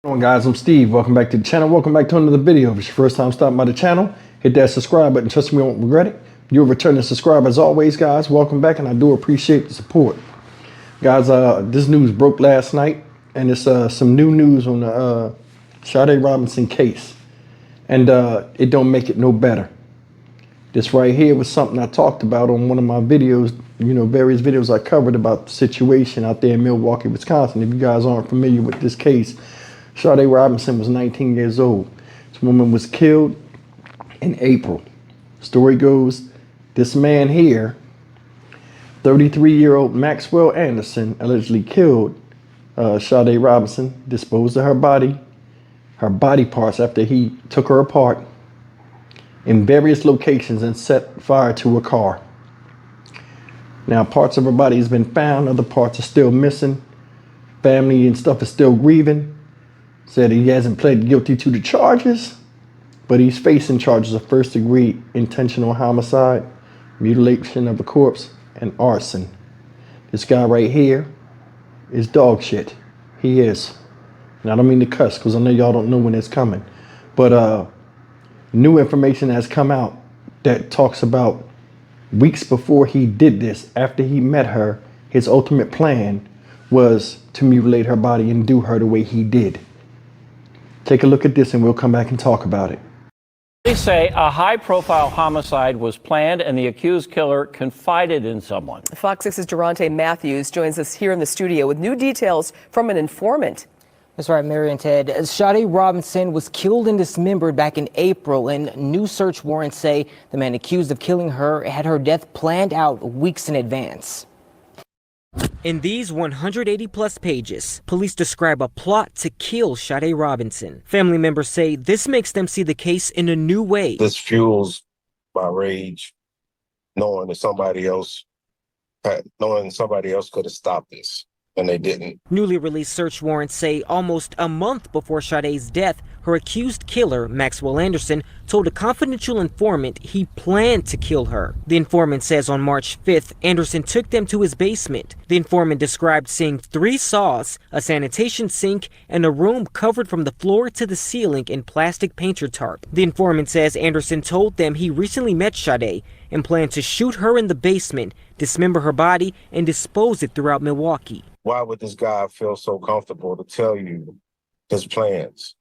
What's going on, guys? I'm Steve. Welcome back to the channel. Welcome back to another video. If it's your first time stopping by the channel, hit that subscribe button. Trust me, you won't regret it. You're a returning subscriber as always, guys. Welcome back, and I do appreciate the support. Guys, this news broke last night, and it's some new news on the Sade Robinson case. And it don't make it no better. This right here was something I talked about on one of my videos, various videos I covered about the situation out there in Milwaukee, Wisconsin. If you guys aren't familiar with this case, Sade Robinson was 19 years old. This woman was killed in April. Story goes, this man here, 33-year-old Maxwell Anderson, allegedly killed Sade Robinson, disposed of her body parts after he took her apart in various locations and set fire to her car. Now, parts of her body has been found, other parts are still missing. Family and stuff is still grieving. Said he hasn't pled guilty to the charges, but he's facing charges of first-degree intentional homicide, mutilation of a corpse, and arson. This guy right here is dog shit. He is. And I don't mean to cuss, because I know y'all don't know when it's coming. But new information has come out that talks about weeks before he did this, after he met her, his ultimate plan was to mutilate her body and do her the way he did. Take a look at this and we'll come back and talk about it. They say a high-profile homicide was planned and the accused killer confided in someone. Fox 6's Durante Matthews joins us here in the studio with new details from an informant. That's right, Mary and Ted. Sade Robinson was killed and dismembered back in April, and new search warrants say the man accused of killing her had her death planned out weeks in advance. In these 180-plus pages, police describe a plot to kill Sade Robinson. Family members say this makes them see the case in a new way. This fuels my rage, knowing that somebody else could have stopped this, and they didn't. Newly released search warrants say almost a month before Sade's death, her accused killer, Maxwell Anderson, told a confidential informant he planned to kill her. The informant says on March 5th, Anderson took them to his basement. The informant described seeing 3 saws, a sanitation sink, and a room covered from the floor to the ceiling in plastic painter tarp. The informant says Anderson told them he recently met Sade and planned to shoot her in the basement, dismember her body, and dispose it throughout Milwaukee. Why would this guy feel so comfortable to tell you his plans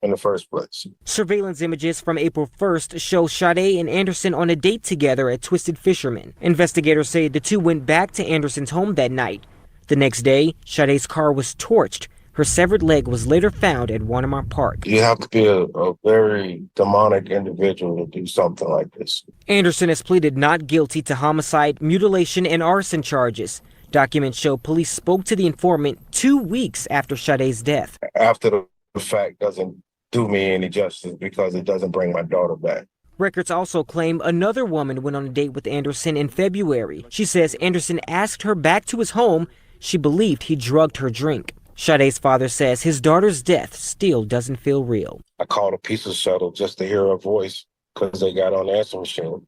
in the first place? Surveillance images from April 1st show Sade and Anderson on a date together at Twisted Fisherman. Investigators say the two went back to Anderson's home that night. The next day, Sade's car was torched. Her severed leg was later found at Wanamar Park. You have to be a very demonic individual to do something like this. Anderson has pleaded not guilty to homicide, mutilation, and arson charges. Documents show police spoke to the informant 2 weeks after Sade's death. After the fact doesn't do me any justice because it doesn't bring my daughter back. Records also claim another woman went on a date with Anderson in February. She says Anderson asked her back to his home. She believed he drugged her drink. Sade's father says his daughter's death still doesn't feel real. I called a pizza shuttle just to hear her voice because they got on the answering machine.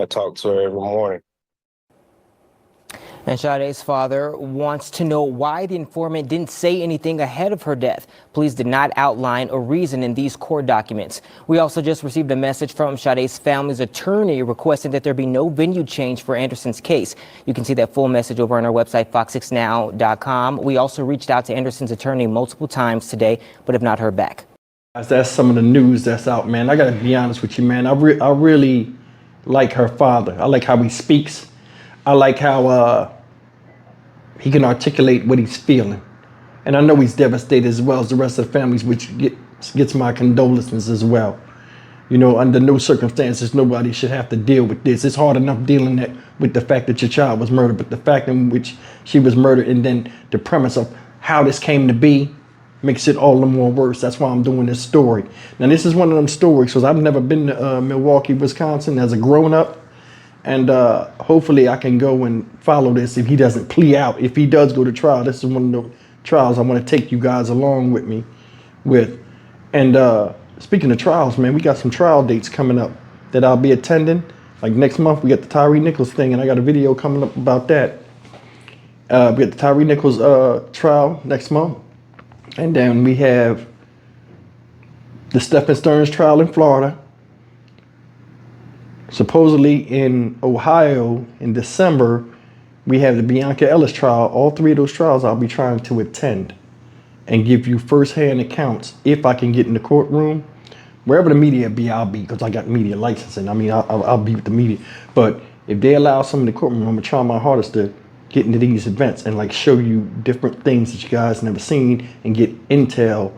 I talked to her every morning. And Sade's father wants to know why the informant didn't say anything ahead of her death. Police did not outline a reason in these court documents. We also just received a message from Sade's family's attorney requesting that there be no venue change for Anderson's case. You can see that full message over on our website, fox6now.com. We also reached out to Anderson's attorney multiple times today, but have not heard back. That's some of the news that's out, man. I gotta be honest with you, man. I really like her father. I like how he speaks. I like how he can articulate what he's feeling. And I know he's devastated as well as the rest of the families, which gets my condolences as well. Under no circumstances, nobody should have to deal with this. It's hard enough dealing with the fact that your child was murdered, but the fact in which she was murdered and then the premise of how this came to be makes it all the more worse. That's why I'm doing this story. Now, this is one of them stories, because I've never been to Milwaukee, Wisconsin as a grown-up. And hopefully I can go and follow this if he doesn't plea out. If he does go to trial, this is one of the trials I want to take you guys along with me with. And speaking of trials, man, we got some trial dates coming up that I'll be attending. Like next month, we got the Tyree Nichols thing, and I got a video coming up about that. We got the Tyree Nichols trial next month. And then we have the Stephen Stearns trial in Florida. Supposedly in Ohio in December, we have the Bianca Ellis trial. All three of those trials I'll be trying to attend and give you firsthand accounts if I can get in the courtroom. Wherever the media be, I'll be, because I got media licensing. I mean, I'll be with the media. But if they allow some in the courtroom, I'm gonna try my hardest to get into these events and like show you different things that you guys never seen and get intel,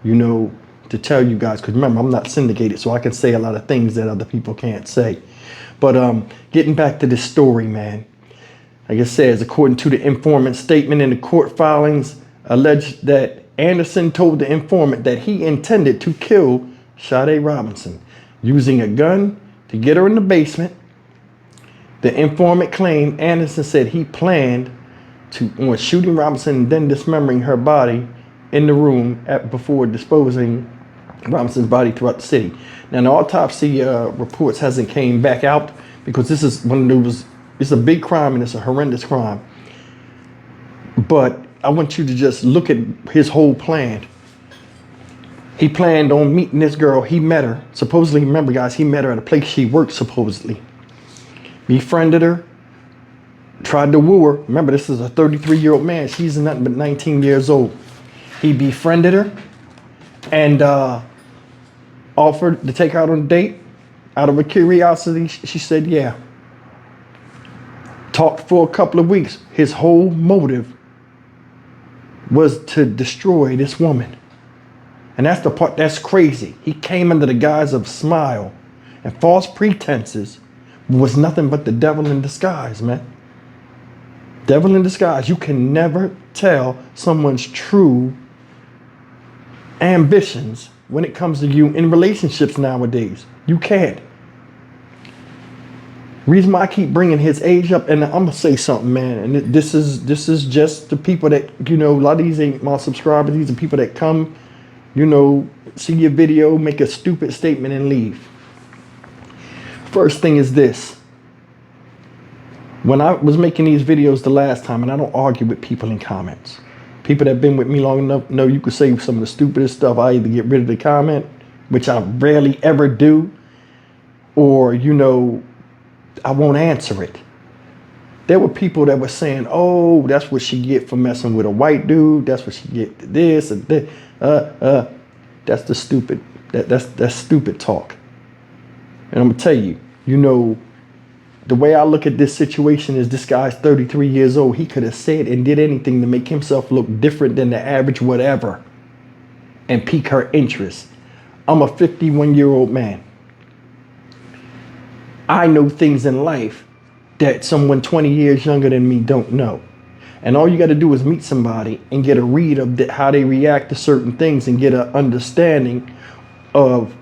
you know, to tell you guys. Because remember, I'm not syndicated, so I can say a lot of things that other people can't say. But getting back to this story, man. Like it says, according to the informant's statement in the court filings, alleged that Anderson told the informant that he intended to kill Sade Robinson using a gun to get her in the basement. The informant claimed Anderson said he planned on shooting Robinson and then dismembering her body in the room before disposing Robinson's body throughout the city. Now the autopsy reports hasn't came back out because this is one of those, it's a big crime and it's a horrendous crime. But I want you to just look at his whole plan. He planned on meeting this girl. He met her. Supposedly, remember guys, he met her at a place she worked supposedly. Befriended her. Tried to woo her. Remember, this is a 33-year-old man. She's nothing but 19 years old. He befriended her and offered to take her out on a date. Out of her curiosity, she said yeah. Talked for a couple of weeks. His whole motive was to destroy this woman. And that's the part that's crazy. He came under the guise of smile and false pretenses, was nothing but the devil in disguise, man. Devil in disguise. You can never tell someone's true ambitions when it comes to you in relationships nowadays. You can't. Reason why I keep bringing his age up, and I'm gonna say something, man. And this is just the people that, you know, a lot of these ain't my subscribers. These are people that come, you know, see your video, make a stupid statement and leave. First thing is this. When I was making these videos the last time, and I don't argue with people in comments. People that have been with me long enough know you could say some of the stupidest stuff. I either get rid of the comment, which I rarely ever do, or, you know, I won't answer it. There were people that were saying, oh, that's what she get for messing with a white dude. That's what she get to this and this. That's the stupid, that's stupid talk. And I'm gonna tell you, you know, the way I look at this situation is this guy's 33 years old. He could have said and did anything to make himself look different than the average whatever and pique her interest. I'm a 51-year-old man. I know things in life that someone 20 years younger than me don't know. And all you got to do is meet somebody and get a read of how they react to certain things and get an understanding of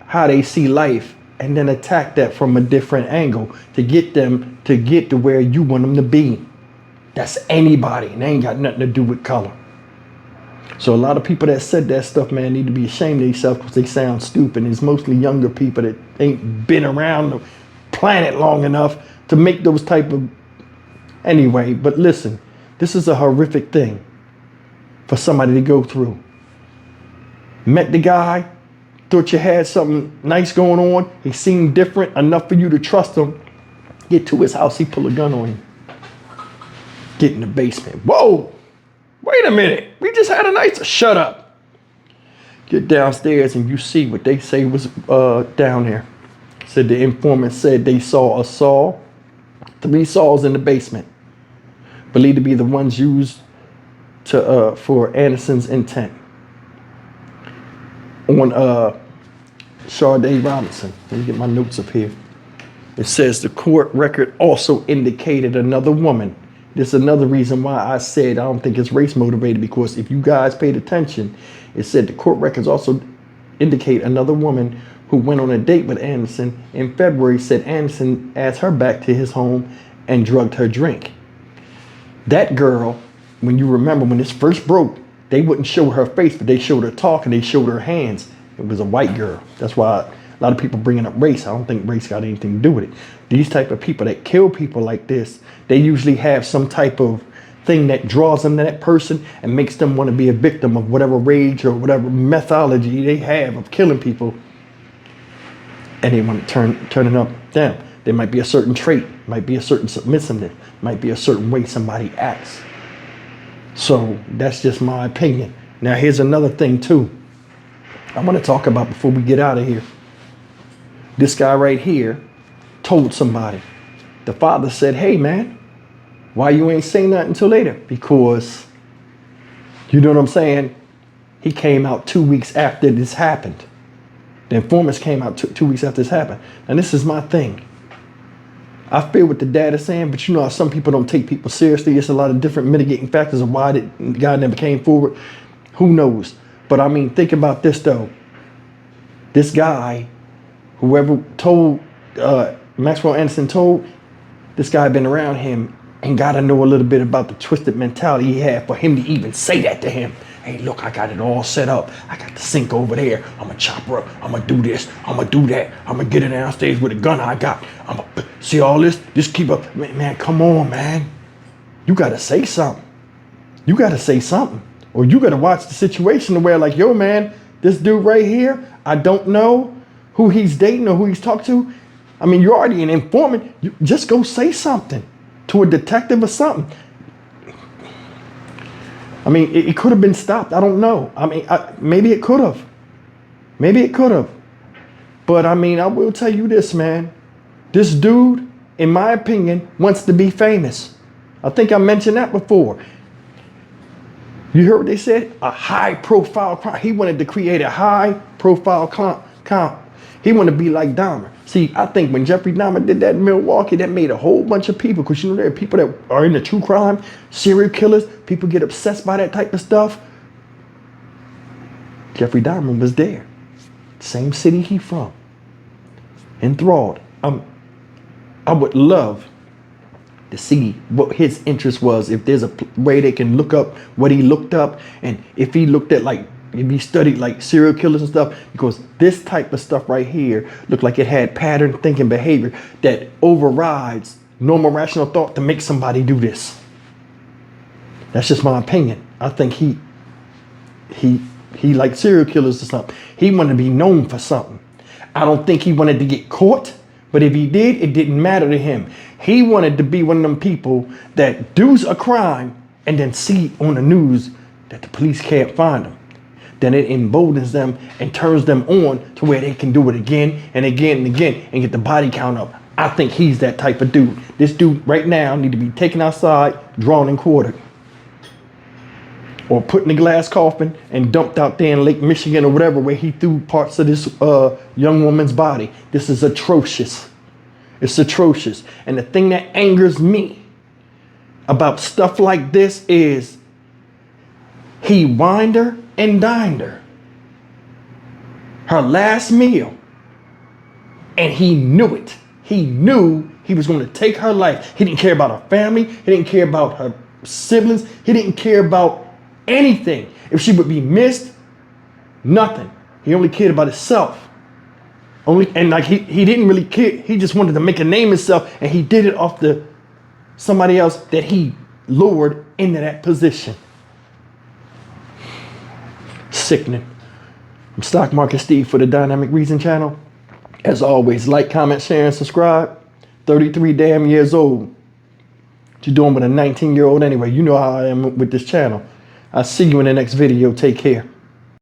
how they see life and then attack that from a different angle to get them to get to where you want them to be. That's anybody, and they ain't got nothing to do with color. So a lot of people that said that stuff, man, need to be ashamed of themselves because they sound stupid. It's mostly younger people that ain't been around the planet long enough to make those type of... Anyway, but listen, this is a horrific thing for somebody to go through. Met the guy, thought you had something nice going on. He seemed different enough for you to trust him. Get to his house, he pull a gun on you. Get in the basement. Whoa! Wait a minute, we just had a nice... Shut up. Get downstairs and you see what they say was down there. Said the informant said they saw a saw, 3 saws in the basement. Believed to be the ones used to for Anderson's intent. On Sade Robinson. Let me get my notes up here. It says the court record also indicated another woman. This is another reason why I said I don't think it's race motivated, because if you guys paid attention, it said the court records also indicate another woman who went on a date with Anderson in February, said Anderson asked her back to his home and drugged her drink. That girl, when you remember when this first broke, they wouldn't show her face, but they showed her talk and they showed her hands. It was a white girl. That's why a lot of people bringing up race. I don't think race got anything to do with it. These type of people that kill people like this, they usually have some type of thing that draws them to that person and makes them want to be a victim of whatever rage or whatever methodology they have of killing people. And they want to turn it up down. There might be a certain trait, might be a certain submissiveness, might be a certain way somebody acts. So that's just my opinion. Now here's another thing too I want to talk about before we get out of here. This guy right here told somebody. The father said, hey man, why you ain't saying nothing until later? Because, you know what I'm saying? He came out 2 weeks after this happened. The informants came out 2 weeks after this happened. And this is my thing. I feel what the dad is saying, but you know how some people don't take people seriously. It's a lot of different mitigating factors of why the guy never came forward. Who knows? But I mean, think about this though. This guy, whoever told, Maxwell Anderson told, this guy been around him and got to know a little bit about the twisted mentality he had for him to even say that to him. Hey, look, I got it all set up. I got the sink over there. I'm going to chop her up. I'm going to do this. I'm going to do that. I'm going to get her downstairs with a gun I got. I'm going to see all this. Just keep up. Man, come on, man. You got to say something. You got to say something. Or you got to watch the situation where like, yo, man, this dude right here, I don't know who he's dating or who he's talking to. I mean, you're already an informant. You just go say something to a detective or something. I mean, it could have been stopped. I don't know. I mean, maybe it could have. Maybe it could have. But I mean, I will tell you this, man. This dude, in my opinion, wants to be famous. I think I mentioned that before. You heard what they said? A high profile crime. He wanted to create a high profile crime. He wanted to be like Dahmer. See, I think when Jeffrey Dahmer did that in Milwaukee, that made a whole bunch of people, because you know there are people that are into true crime, serial killers, people get obsessed by that type of stuff. Jeffrey Dahmer was there. Same city he from. Enthralled. I would love to see what his interest was, if there's a way they can look up what he looked up, and if he looked at like, if he studied like serial killers and stuff, because this type of stuff right here looked like it had pattern thinking behavior that overrides normal rational thought to make somebody do this. That's just my opinion. I think he like serial killers or something. He wanted to be known for something. I don't think he wanted to get caught, but if he did, it didn't matter to him. He wanted to be one of them people that does a crime and then see on the news that the police can't find him. Then it emboldens them and turns them on to where they can do it again and again and again and get the body count up. I think he's that type of dude. This dude right now need to be taken outside, drawn and quartered. Or put in a glass coffin and dumped out there in Lake Michigan or whatever, where he threw parts of this young woman's body. This is atrocious. It's atrocious. And the thing that angers me about stuff like this is he wined her and dined her. Her last meal. And he knew it. He knew he was going to take her life. He didn't care about her family. He didn't care about her siblings. He didn't care about anything. If she would be missed, nothing. He only cared about himself. And like he didn't really care. He just wanted to make a name himself, and he did it off the somebody else that he lured into that position. Sickening. I'm Stock Market Steve for the Dynamic Reason channel. As always, like, comment, share, and subscribe. 33 damn years old. What you doing with a 19-year-old anyway? You know how I am with this channel. I'll see you in the next video. Take care.